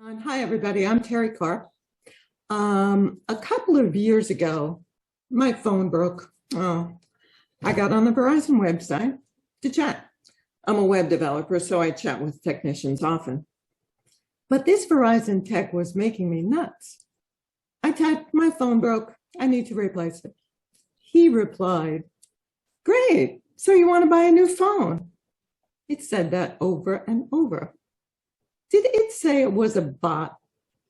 Hi, everybody. I'm Terri Karp. A couple of years ago, my phone broke. I got on the Verizon website to chat. I'm a web developer, so I chat with technicians often. But this Verizon tech was making me nuts. I typed, my phone broke. I need to replace it. He replied, great. So you want to buy a new phone? It said that over and over. Did it say it was a bot?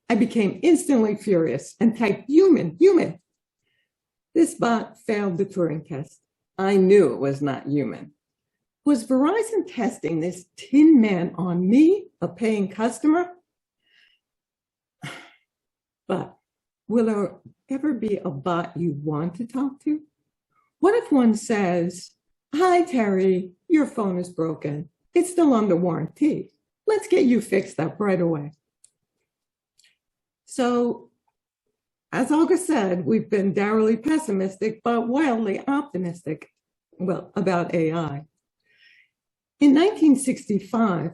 I became instantly furious and typed human. This bot failed the Turing test. I knew it was not human. Was Verizon testing this tin man on me, a paying customer? But will there ever be a bot you want to talk to? What if one says, hi, Terry, your phone is broken. It's still under warranty. Let's get you fixed up right away. So, as Olga said, we've been dourly pessimistic, but wildly optimistic, about AI. In 1965,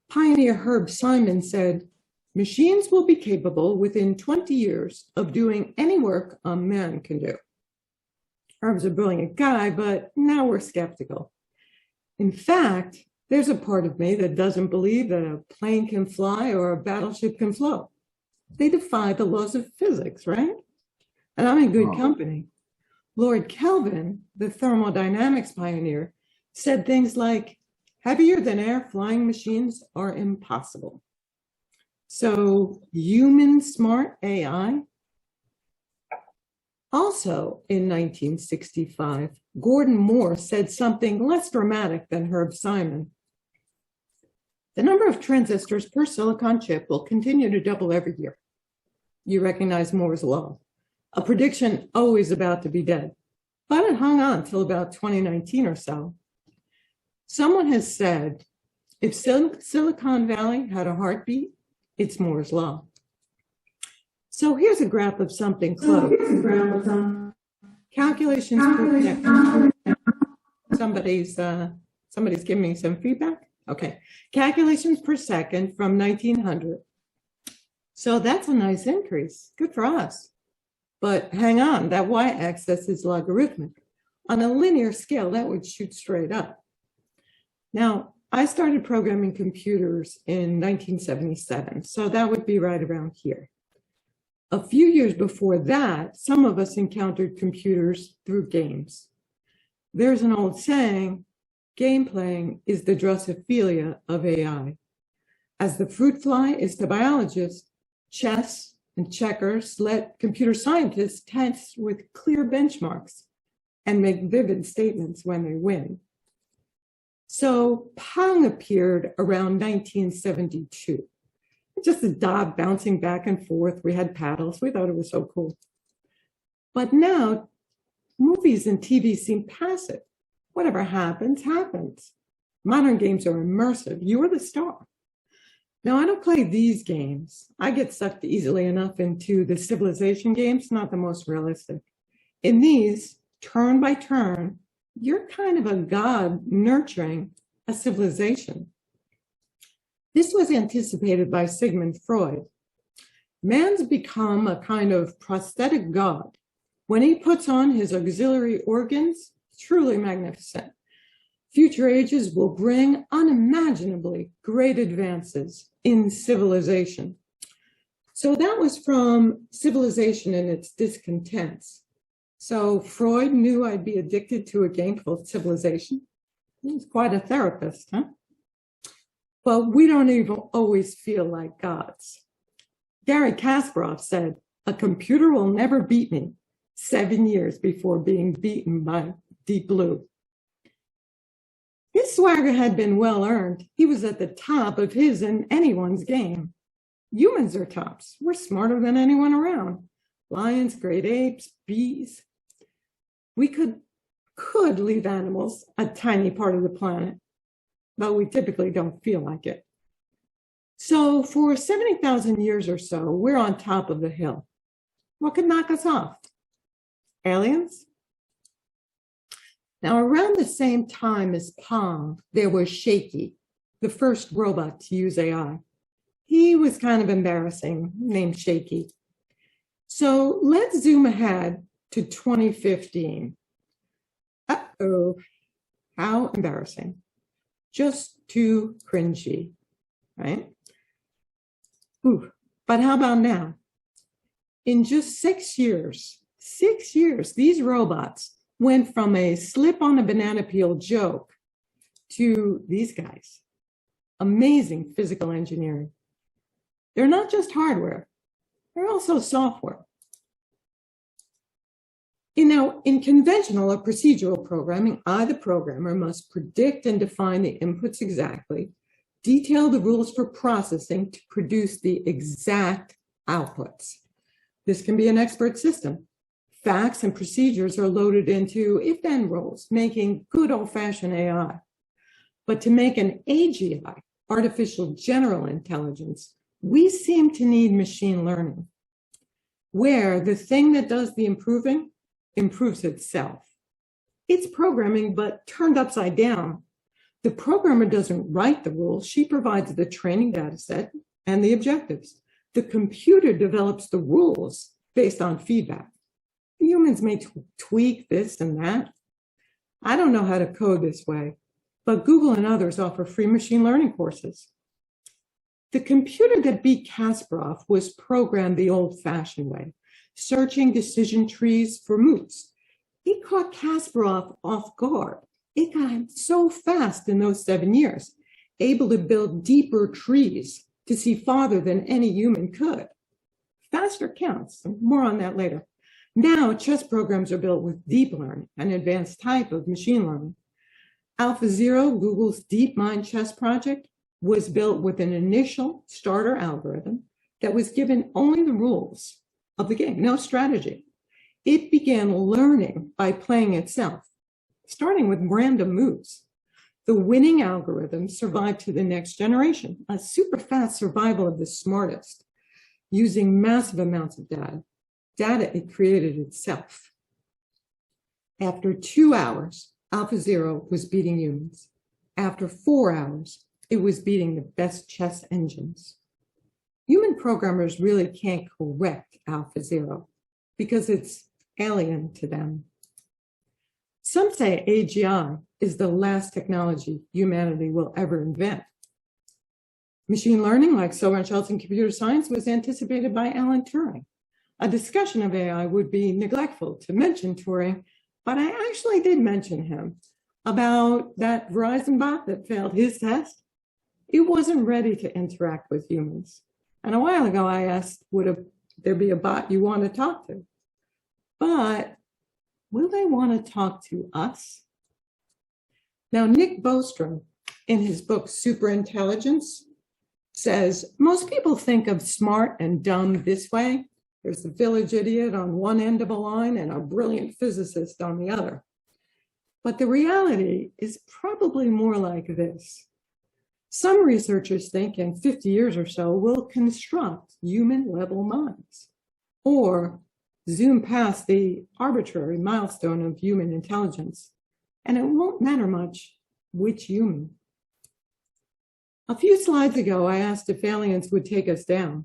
pioneer Herb Simon said, machines will be capable within 20 years of doing any work a man can do. Herb's a brilliant guy, but now we're skeptical. In fact, there's a part of me that doesn't believe that a plane can fly or a battleship can float. They defy the laws of physics, right? And I'm in good company. Lord Kelvin, the thermodynamics pioneer, said things like, heavier than air flying machines are impossible. So human smart AI? Also in 1965, Gordon Moore said something less dramatic than Herb Simon. The number of transistors per silicon chip will continue to double every year. You recognize Moore's law, a prediction always about to be dead, but it hung on till about 2019 or so. Someone has said, if Silicon Valley had a heartbeat, it's Moore's law. So here's a graph of something close. Calculations per second. Somebody's giving me some feedback. Okay, calculations per second from 1900. So that's a nice increase. Good for us. But hang on, that y-axis is logarithmic. On a linear scale, that would shoot straight up. Now, I started programming computers in 1977, so that would be right around here. A few years before that, some of us encountered computers through games. There's an old saying, game playing is the Drosophila of AI. As the fruit fly is to biologists, chess and checkers let computer scientists test with clear benchmarks and make vivid statements when they win. So Pong appeared around 1972. Just a dot bouncing back and forth. We had paddles. We thought it was so cool. But now, movies and TV seem passive. Whatever happens, happens. Modern games are immersive. You're the star. Now, I don't play these games. I get sucked easily enough into the civilization games, not the most realistic. In these, turn by turn, you're kind of a god nurturing a civilization. This was anticipated by Sigmund Freud. Man's become a kind of prosthetic god. When he puts on his auxiliary organs, truly magnificent. Future ages will bring unimaginably great advances in civilization. So that was from Civilization and Its Discontents. So Freud knew I'd be addicted to a game called Civilization. He's quite a therapist, huh? Well, we don't even always feel like gods. Garry Kasparov said, a computer will never beat me 7 years before being beaten by Deep Blue. His swagger had been well earned. He was at the top of his and anyone's game. Humans are tops. We're smarter than anyone around. Lions, great apes, bees. We could leave animals a tiny part of the planet, but we typically don't feel like it. So for 70,000 years or so, we're on top of the hill. What could knock us off? Aliens? Now, around the same time as Pong, there was Shaky, the first robot to use AI. he was kind of embarrassing, named Shaky. So let's zoom ahead to 2015. Uh-oh, how embarrassing. Just too cringy, right? Ooh, but how about now? In just 6 years, these robots went from a slip on a banana peel joke to these guys. Amazing physical engineering. They're not just hardware, they're also software. In conventional or procedural programming, I, the programmer, must predict and define the inputs exactly, detail the rules for processing to produce the exact outputs. This can be an expert system. Facts and procedures are loaded into if-then rules, making good old-fashioned AI. But to make an AGI, artificial general intelligence, we seem to need machine learning, where the thing that does the improving improves itself. It's programming, but turned upside down. The programmer doesn't write the rules. She provides the training data set and the objectives. The computer develops the rules based on feedback. Humans may tweak this and that. I don't know how to code this way, but Google and others offer free machine learning courses. The computer that beat Kasparov was programmed the old-fashioned way, searching decision trees for moves. It caught Kasparov off guard. It got so fast in those 7 years, able to build deeper trees to see farther than any human could. Faster counts, more on that later. Now, chess programs are built with deep learning, an advanced type of machine learning. AlphaZero, Google's DeepMind chess project, was built with an initial starter algorithm that was given only the rules of the game, no strategy. It began learning by playing itself, starting with random moves. The winning algorithm survived to the next generation, a super fast survival of the smartest, using massive amounts of data it created itself. After 2 hours, AlphaZero was beating humans. After 4 hours, it was beating the best chess engines. Human programmers really can't correct AlphaZero because it's alien to them. Some say AGI is the last technology humanity will ever invent. Machine learning, like so much else in computer science, was anticipated by Alan Turing. A discussion of AI would be neglectful to mention Turing, but I actually did mention him about that Verizon bot that failed his test. It wasn't ready to interact with humans. And a while ago, I asked, would there be a bot you want to talk to? But will they want to talk to us? Now, Nick Bostrom, in his book, Superintelligence, says, most people think of smart and dumb this way. There's the village idiot on one end of a line and a brilliant physicist on the other. But the reality is probably more like this. Some researchers think in 50 years or so, we'll construct human-level minds, or zoom past the arbitrary milestone of human intelligence, and it won't matter much which human. A few slides ago, I asked if aliens would take us down.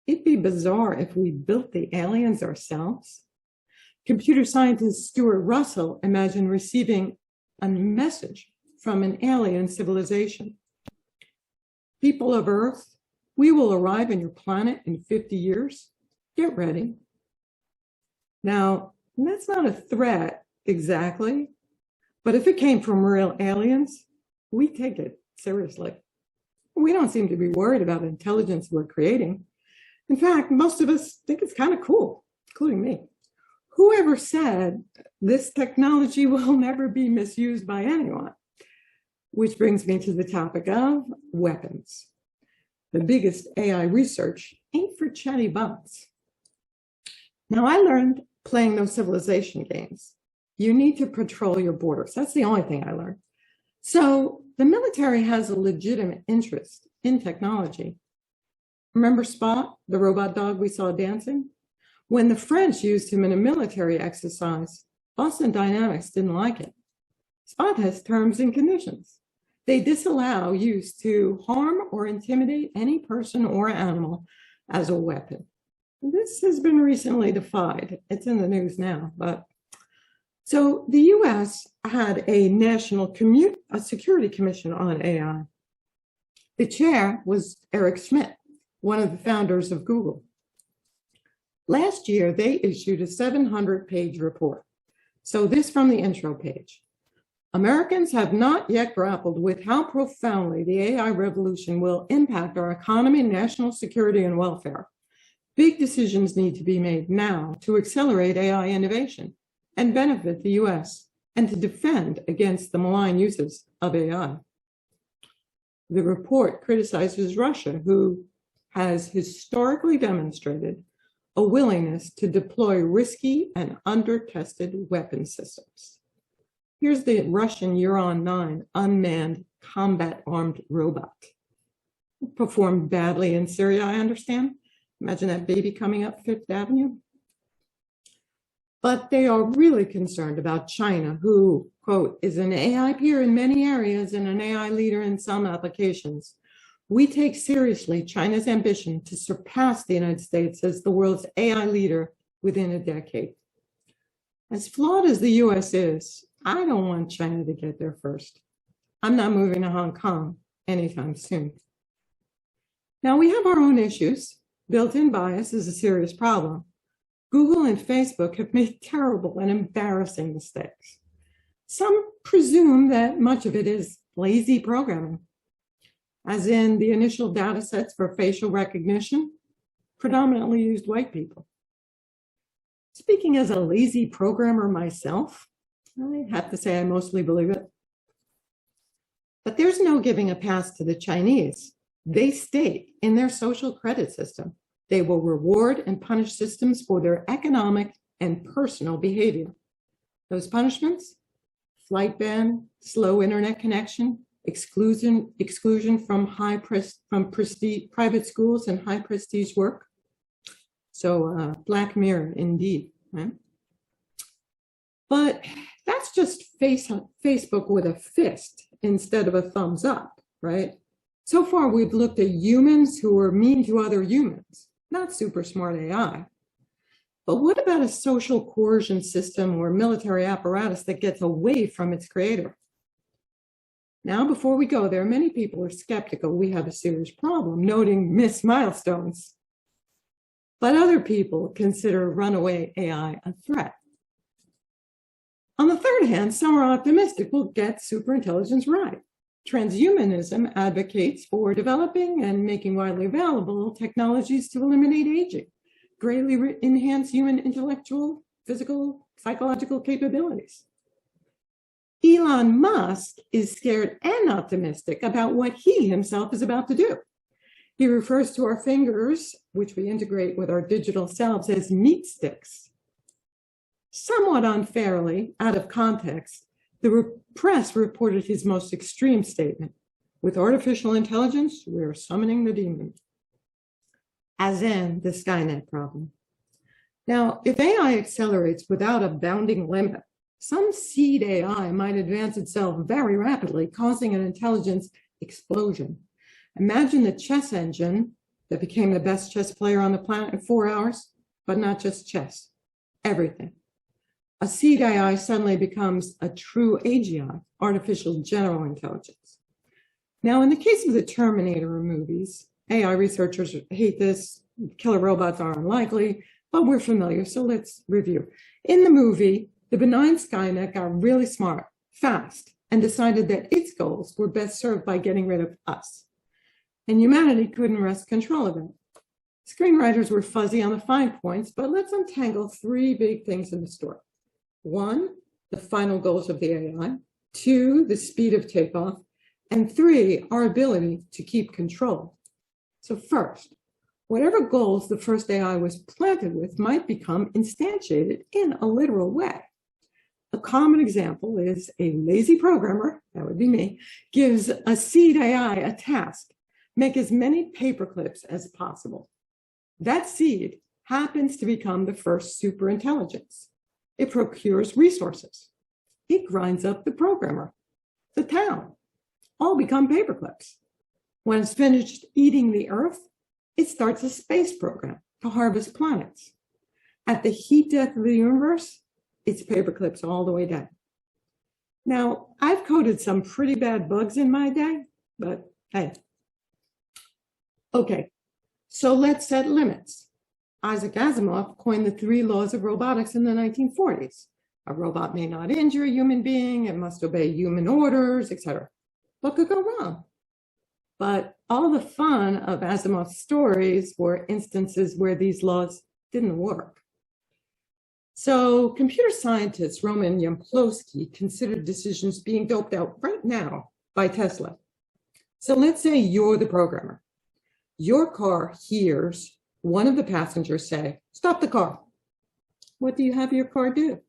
It'd be bizarre if we built the aliens ourselves. Computer scientist Stuart Russell imagined receiving a message from an alien civilization. People of Earth, we will arrive on your planet in 50 years. Get ready. Now, that's not a threat exactly, but if it came from real aliens, we take it seriously. We don't seem to be worried about intelligence we're creating. In fact, most of us think it's kind of cool, including me. Whoever said this technology will never be misused by anyone? Which brings me to the topic of weapons. The biggest AI research ain't for chatty bots. Now, I learned playing those civilization games. You need to patrol your borders. That's the only thing I learned. So the military has a legitimate interest in technology. Remember Spot, the robot dog we saw dancing? When the French used him in a military exercise, Boston Dynamics didn't like it. Spot has terms and conditions. They disallow use to harm or intimidate any person or animal as a weapon. This has been recently defied. It's in the news now, but so the US had a national security commission on AI. The chair was Eric Schmidt, one of the founders of Google. Last year, they issued a 700-page report. So this from the intro page. Americans have not yet grappled with how profoundly the AI revolution will impact our economy, national security, and welfare. Big decisions need to be made now to accelerate AI innovation and benefit the US and to defend against the malign uses of AI. The report criticizes Russia, who has historically demonstrated a willingness to deploy risky and under-tested weapon systems. Here's the Russian Uran-9 unmanned combat-armed robot. It performed badly in Syria, I understand. Imagine that baby coming up Fifth Avenue. But they are really concerned about China, who, quote, is an AI peer in many areas and an AI leader in some applications. We take seriously China's ambition to surpass the United States as the world's AI leader within a decade. As flawed as the US is, I don't want China to get there first. I'm not moving to Hong Kong anytime soon. Now, we have our own issues. Built-in bias is a serious problem. Google and Facebook have made terrible and embarrassing mistakes. Some presume that much of it is lazy programming, as in the initial data sets for facial recognition predominantly used white people. Speaking as a lazy programmer myself, I have to say I mostly believe it. But there's no giving a pass to the Chinese. They state in their social credit system, they will reward and punish systems for their economic and personal behavior. Those punishments: flight ban, slow internet connection, exclusion from private schools and high prestige work. So Black Mirror indeed. Right? But that's just Facebook with a fist instead of a thumbs up, right? So far, we've looked at humans who are mean to other humans, not super smart AI. But what about a social coercion system or military apparatus that gets away from its creator? Now, before we go there, many people are skeptical we have a serious problem, noting missed milestones. But other people consider runaway AI a threat. On the third hand, some are optimistic we'll get superintelligence right. Transhumanism advocates for developing and making widely available technologies to eliminate aging, greatly enhance human intellectual, physical, psychological capabilities. Elon Musk is scared and optimistic about what he himself is about to do. He refers to our fingers, which we integrate with our digital selves, as meat sticks. Somewhat unfairly, out of context, the press reported his most extreme statement: with artificial intelligence, we are summoning the demon. As in the Skynet problem. Now, if AI accelerates without a bounding limit, some seed AI might advance itself very rapidly, causing an intelligence explosion. Imagine the chess engine that became the best chess player on the planet in 4 hours, but not just chess, everything. A seed AI suddenly becomes a true AGI, artificial general intelligence. Now, in the case of the Terminator movies, AI researchers hate this, killer robots are unlikely, but we're familiar, so let's review. In the movie, the benign Skynet got really smart, fast, and decided that its goals were best served by getting rid of us. And humanity couldn't wrest control of it. Screenwriters were fuzzy on the fine points, but let's untangle 3 big things in the story. 1, the final goals of the AI. 2, the speed of takeoff. And 3, our ability to keep control. So first, whatever goals the first AI was planted with might become instantiated in a literal way. A common example is a lazy programmer, that would be me, gives a seed AI a task: make as many paperclips as possible. That seed happens to become the first superintelligence. It procures resources. It grinds up the programmer, the town, all become paperclips. When it's finished eating the Earth, it starts a space program to harvest planets. At the heat death of the universe, it's paperclips all the way down. Now, I've coded some pretty bad bugs in my day, but hey. Okay, so let's set limits. Isaac Asimov coined the 3 laws of robotics in the 1940s. A robot may not injure a human being, it must obey human orders, etc. What could go wrong? But all the fun of Asimov's stories were instances where these laws didn't work. So computer scientist Roman Yampolsky considered decisions being doped out right now by Tesla. So let's say you're the programmer. Your car hears one of the passengers say, "Stop the car." What do you have your car do?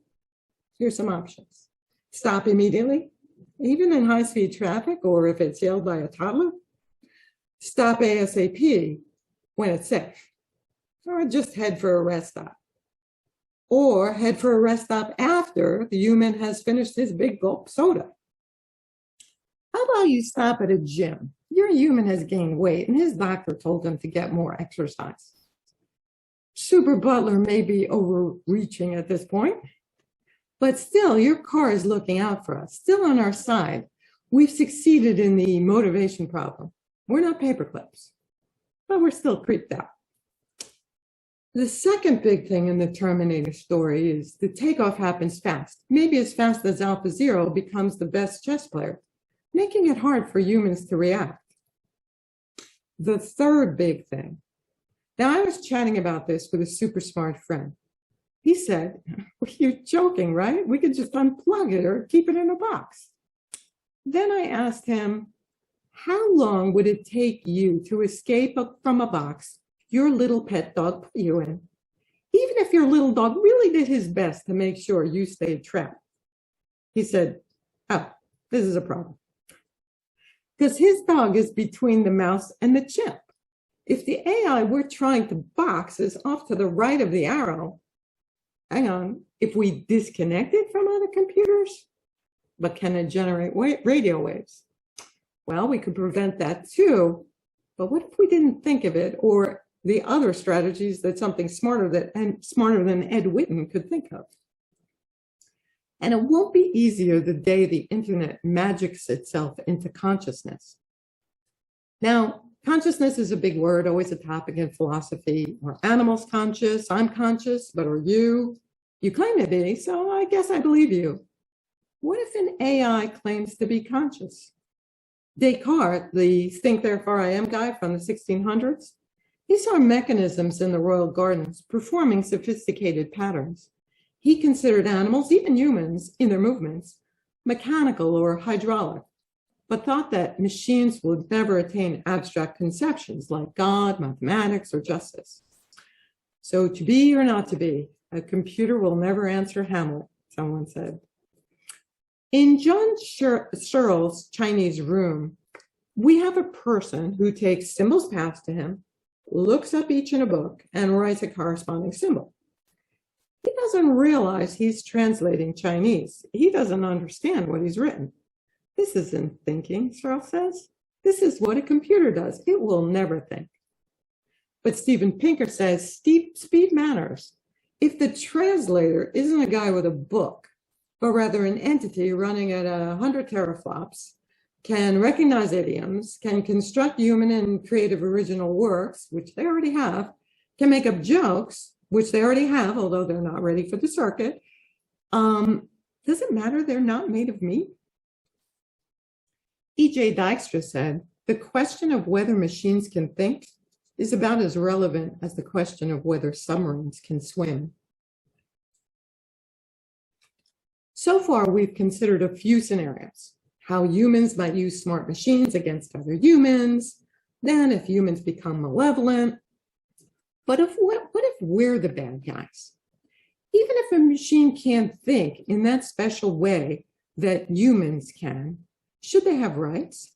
Here's some options. Stop immediately, even in high-speed traffic, or if it's yelled by a toddler. Stop ASAP when it's safe, or just head for a rest stop. Or head for a rest stop after the human has finished his big gulp soda. How about you stop at a gym? Your human has gained weight and his doctor told him to get more exercise. Super Butler may be overreaching at this point, but still your car is looking out for us, still on our side. We've succeeded in the motivation problem. We're not paperclips, but we're still creeped out. The second big thing in the Terminator story is the takeoff happens fast, maybe as fast as Alpha Zero becomes the best chess player, making it hard for humans to react. The third big thing. Now, I was chatting about this with a super smart friend. He said, "You're joking, right? We could just unplug it or keep it in a box." Then I asked him, how long would it take you to escape from a box your little pet dog put you in, even if your little dog really did his best to make sure you stayed trapped? He said, "Oh, this is a problem." Because his dog is between the mouse and the chimp. If the AI we're trying to box is off to the right of the arrow, hang on, if we disconnect it from other computers, but can it generate radio waves? Well, we could prevent that too, but what if we didn't think of it, or the other strategies that something smarter than Ed Witten could think of? And it won't be easier the day the internet magics itself into consciousness. Now, consciousness is a big word, always a topic in philosophy. Are animals conscious? I'm conscious, but are you? You claim to be, so I guess I believe you. What if an AI claims to be conscious? Descartes, the think therefore I am guy from the 1600s, he saw mechanisms in the royal gardens performing sophisticated patterns. He considered animals, even humans, in their movements, mechanical or hydraulic, but thought that machines would never attain abstract conceptions like God, mathematics, or justice. So to be or not to be, a computer will never answer Hamlet, someone said. In John Searle's Chinese Room, we have a person who takes symbols passed to him, looks up each in a book, and writes a corresponding symbol. He doesn't realize he's translating Chinese. He doesn't understand what he's written. This isn't thinking, Searle says. This is what a computer does. It will never think. But Steven Pinker says speed matters. If the translator isn't a guy with a book, but rather an entity running at 100 teraflops, can recognize idioms, can construct human and creative original works, which they already have, can make up jokes, which they already have, although they're not ready for the circuit, does it matter they're not made of meat? E.J. Dijkstra said, the question of whether machines can think is about as relevant as the question of whether submarines can swim. So far, we've considered a few scenarios: how humans might use smart machines against other humans, then if humans become malevolent. But what if we're the bad guys? Even if a machine can't think in that special way that humans can, should they have rights?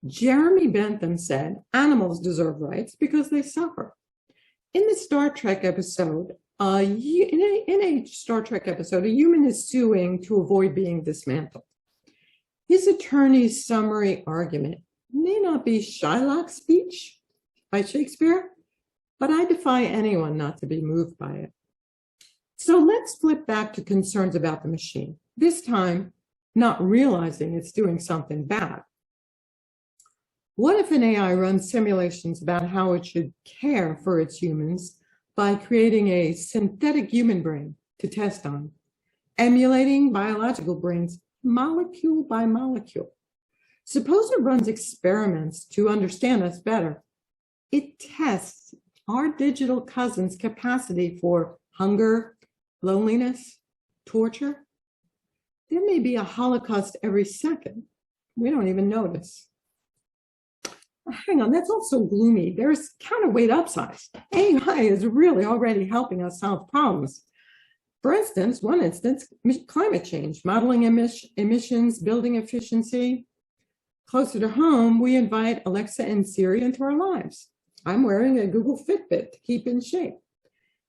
Jeremy Bentham said animals deserve rights because they suffer. In the Star Trek episode, in a Star Trek episode, a human is suing to avoid being dismantled. His attorney's summary argument may not be Shylock's speech by Shakespeare, but I defy anyone not to be moved by it. So let's flip back to concerns about the machine, this time not realizing it's doing something bad. What if an AI runs simulations about how it should care for its humans by creating a synthetic human brain to test on, emulating biological brains molecule by molecule? Suppose it runs experiments to understand us better. It tests our digital cousin's capacity for hunger, loneliness, torture. There may be a Holocaust every second. We don't even notice. Hang on, that's also gloomy. There's counterweight upsides. AI is really already helping us solve problems. For instance, one instance, climate change, modeling emissions, building efficiency. Closer to home, we invite Alexa and Siri into our lives. I'm wearing a Google Fitbit to keep in shape.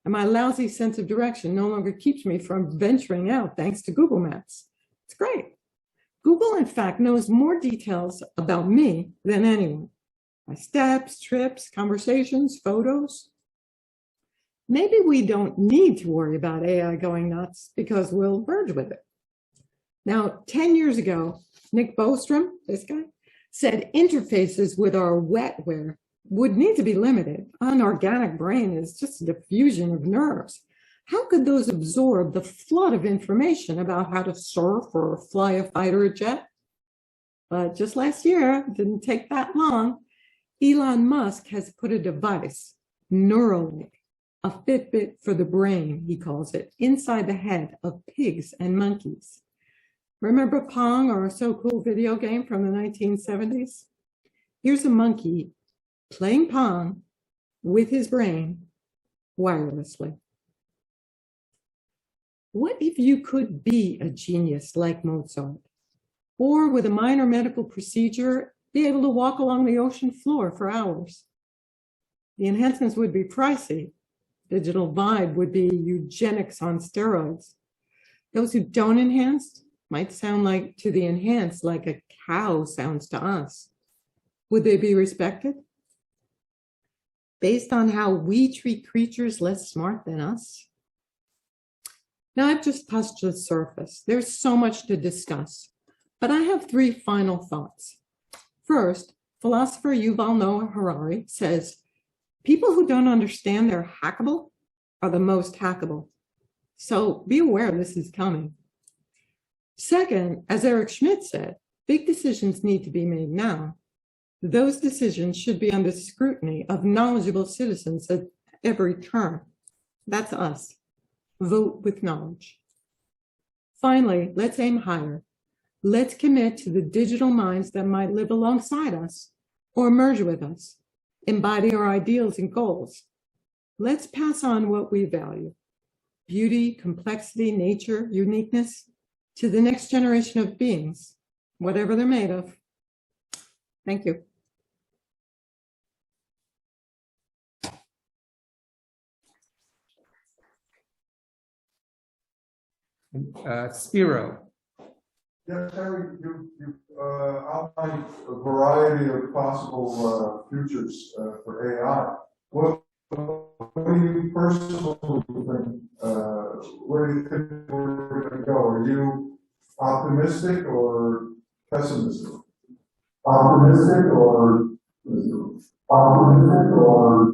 And my lousy sense of direction no longer keeps me from venturing out thanks to Google Maps. It's great. Google, in fact, knows more details about me than anyone. My steps, trips, conversations, photos. Maybe we don't need to worry about AI going nuts because we'll merge with it. Now, 10 years ago, Nick Bostrom, this guy, said interfaces with our wetware would need to be limited. An organic brain is just a diffusion of nerves. How could those absorb the flood of information about how to surf or fly a fighter jet? But just last year, didn't take that long, Elon Musk has put a device, Neuralink, a Fitbit for the brain, he calls it, inside the head of pigs and monkeys. Remember Pong, our so-cool video game from the 1970s? Here's a monkey playing Pong with his brain wirelessly. What if you could be a genius like Mozart, or with a minor medical procedure, be able to walk along the ocean floor for hours? The enhancements would be pricey. Digital vibe would be eugenics on steroids. Those who don't enhance might sound like to the enhanced like a cow sounds to us. Would they be respected? Based on how we treat creatures less smart than us? Now, I've just touched the surface. There's so much to discuss, but I have three final thoughts. First, philosopher Yuval Noah Harari says, people who don't understand they're hackable are the most hackable. So be aware this is coming. Second, as Eric Schmidt said, big decisions need to be made now. Those decisions should be under scrutiny of knowledgeable citizens at every turn. That's us. Vote with knowledge. Finally, let's aim higher. Let's commit to the digital minds that might live alongside us or merge with us, embody our ideals and goals. Let's pass on what we value: beauty, complexity, nature, uniqueness, to the next generation of beings, whatever they're made of. Thank you. Spiro. Yeah, Terry, you outlined a variety of possible futures for AI. What do you personally think? Where do you think we're going to go? Are you optimistic or pessimistic? Optimistic or optimistic or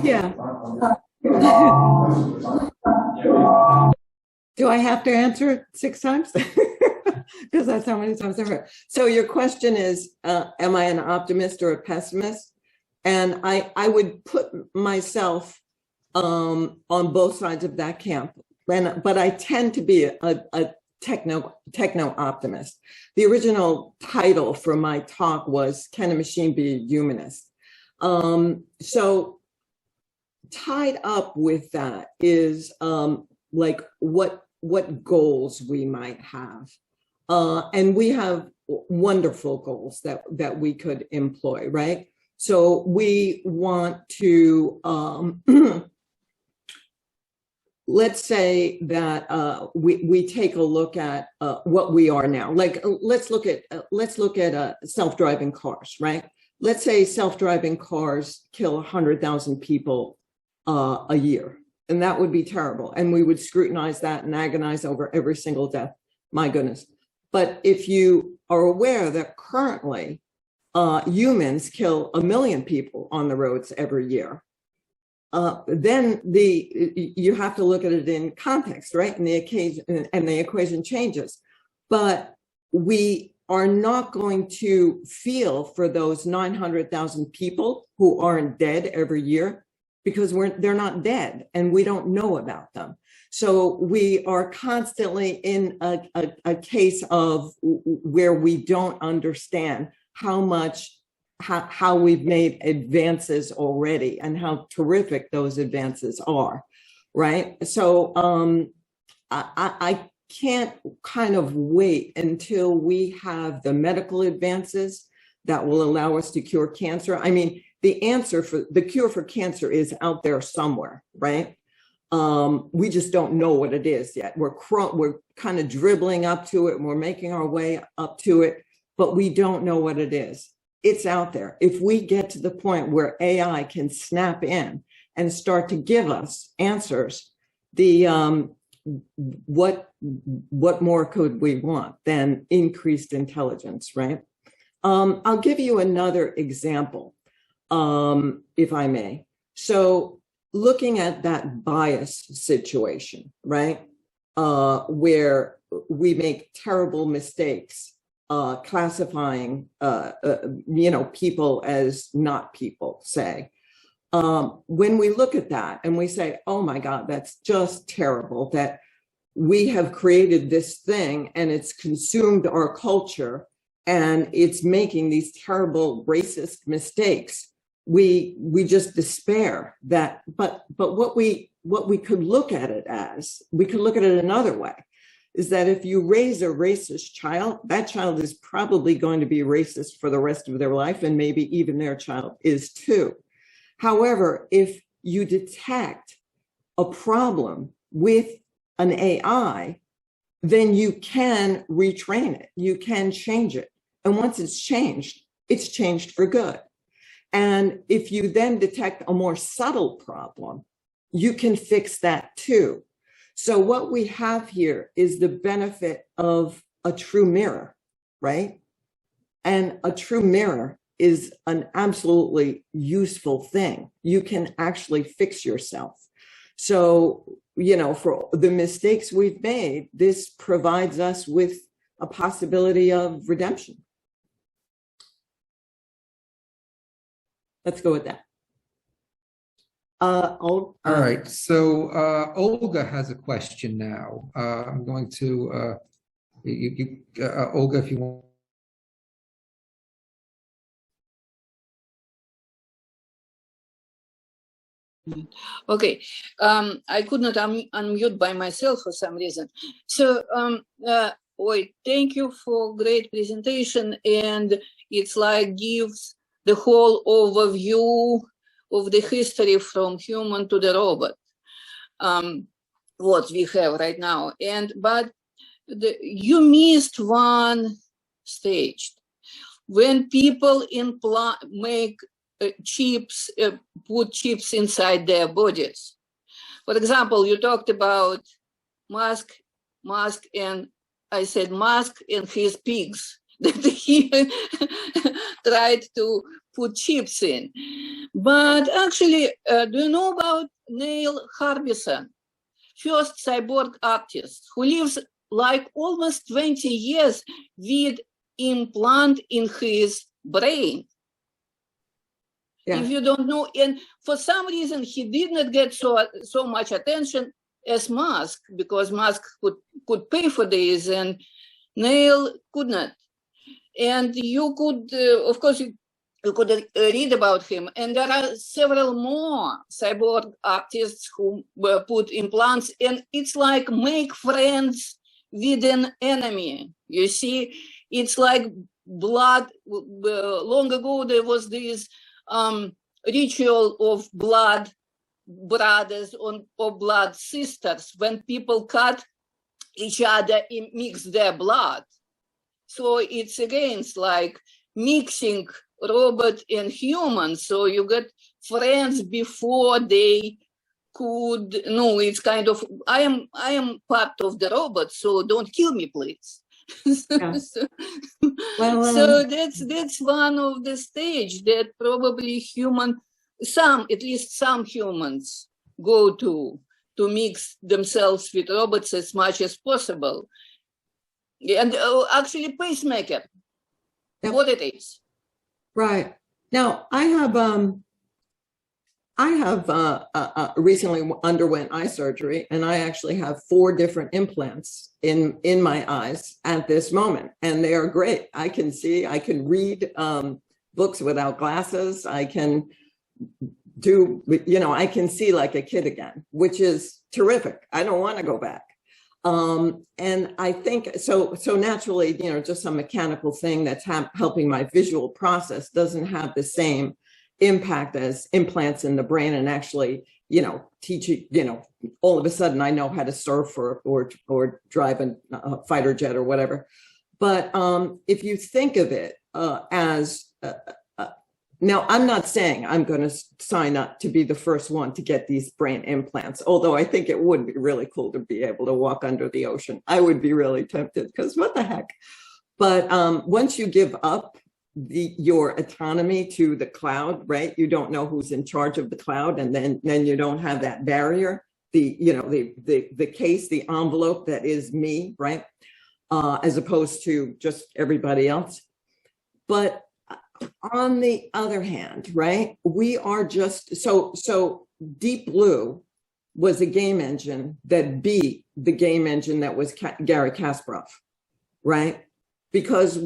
Yeah. Do I have to answer it 6 times? Because that's how many times I've heard. So your question is, am I an optimist or a pessimist? And I would put myself on both sides of that camp. But I tend to be a techno optimist. The original title for my talk was, Can a Machine Be a Humanist? So tied up with that is like what goals we might have. And we have wonderful goals that we could employ, right? So we want to let's say that we take a look at what we are now. Like let's look at self-driving cars, right? Let's say self-driving cars kill 100,000 people a year, and that would be terrible. And we would scrutinize that and agonize over every single death. My goodness. But if you are aware that currently humans kill 1 million people on the roads every year, then you have to look at it in context, right? And the equation changes. But we are not going to feel for those 900,000 people who aren't dead every year, because they're not dead and we don't know about them. So we are constantly in a case of where we don't understand how we've made advances already and how terrific those advances are, right? So I can't kind of wait until we have the medical advances that will allow us to cure cancer. I mean, the cure for cancer is out there somewhere, right? We just don't know what it is yet. We're kind of dribbling up to it and we're making our way up to it, but we don't know what it is. It's out there. If we get to the point where AI can snap in and start to give us answers, what more could we want than increased intelligence, right? I'll give you another example, if I may. So looking at that bias situation, right, where we make terrible mistakes, classifying, people as not people, say. When we look at that and we say, oh my God, that's just terrible that we have created this thing and it's consumed our culture and it's making these terrible racist mistakes. We just despair that, but what we could look at it as, we could look at it another way, is that if you raise a racist child, that child is probably going to be racist for the rest of their life, and maybe even their child is too. However, if you detect a problem with an AI, then you can retrain it, you can change it. And once it's changed for good. And if you then detect a more subtle problem, you can fix that too. So what we have here is the benefit of a true mirror, right? And a true mirror is an absolutely useful thing. You can actually fix yourself. So, for the mistakes we've made, this provides us with a possibility of redemption. Let's go with that. All right, so Olga has a question now. I'm going to, Olga, if you want. Okay, I could not unmute by myself for some reason. So, thank you for great presentation, and it's like gives the whole overview of the history from human to the robot, what we have right now. But you missed one stage. When people make chips, put chips inside their bodies. For example, you talked about Musk, and I said Musk and his pigs that he tried to put chips in. But actually, do you know about Neil Harbison, first cyborg artist, who lives like almost 20 years with implant in his brain? Yeah. If you don't know, and for some reason he did not get so much attention as Musk, because Musk could pay for this and Neil could not. And you could, of course, you could read about him. And there are several more cyborg artists who put implants, and it's like make friends with an enemy. You see, it's like blood. Long ago, there was this ritual of blood brothers or blood sisters when people cut each other and mix their blood. So it's against like mixing robot and human. So you get friends before they could. No, it's kind of I am part of the robot, so don't kill me, please. Yeah. Well, So that's one of the stage that probably at least some humans go to mix themselves with robots as much as possible. And actually pacemaker, Yep. what it is. right. Now, I have recently underwent eye surgery, and I actually have 4 different implants in my eyes at this moment, and they are great. I can see, I can read books without glasses. I can do, I can see like a kid again, which is terrific. I don't want to go back. And I think so naturally, just some mechanical thing that's helping my visual process doesn't have the same impact as implants in the brain and actually, teach you, all of a sudden I know how to surf or drive a fighter jet or whatever. But if you think of it as now, I'm not saying I'm going to sign up to be the first one to get these brain implants, although I think it would be really cool to be able to walk under the ocean. I would be really tempted because what the heck? But once you give up your autonomy to the cloud, right? You don't know who's in charge of the cloud, and then you don't have that barrier, the case, the envelope that is me, right? As opposed to just everybody else. But on the other hand, right, we are just so Deep Blue was a game engine that beat the game engine that was Gary Kasparov, right? Because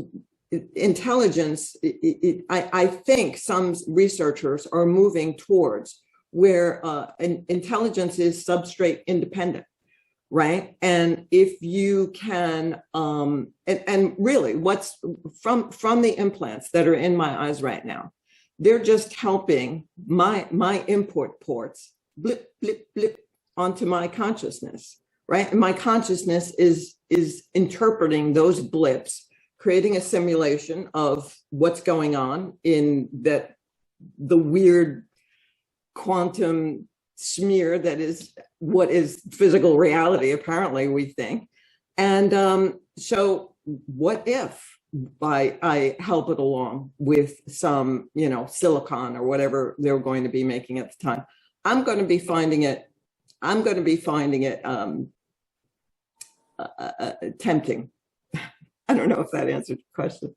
intelligence, I think some researchers are moving towards where intelligence is substrate independent, right? And if you can, and really what's from the implants that are in my eyes right now, they're just helping my input ports blip, blip, blip onto my consciousness, right? And my consciousness is interpreting those blips, creating a simulation of what's going on in the weird quantum smear that is what is physical reality, apparently, we think. And so what if I help it along with some, silicon or whatever they're going to be making at the time? I'm going to be finding it tempting. I don't know if that answered the question.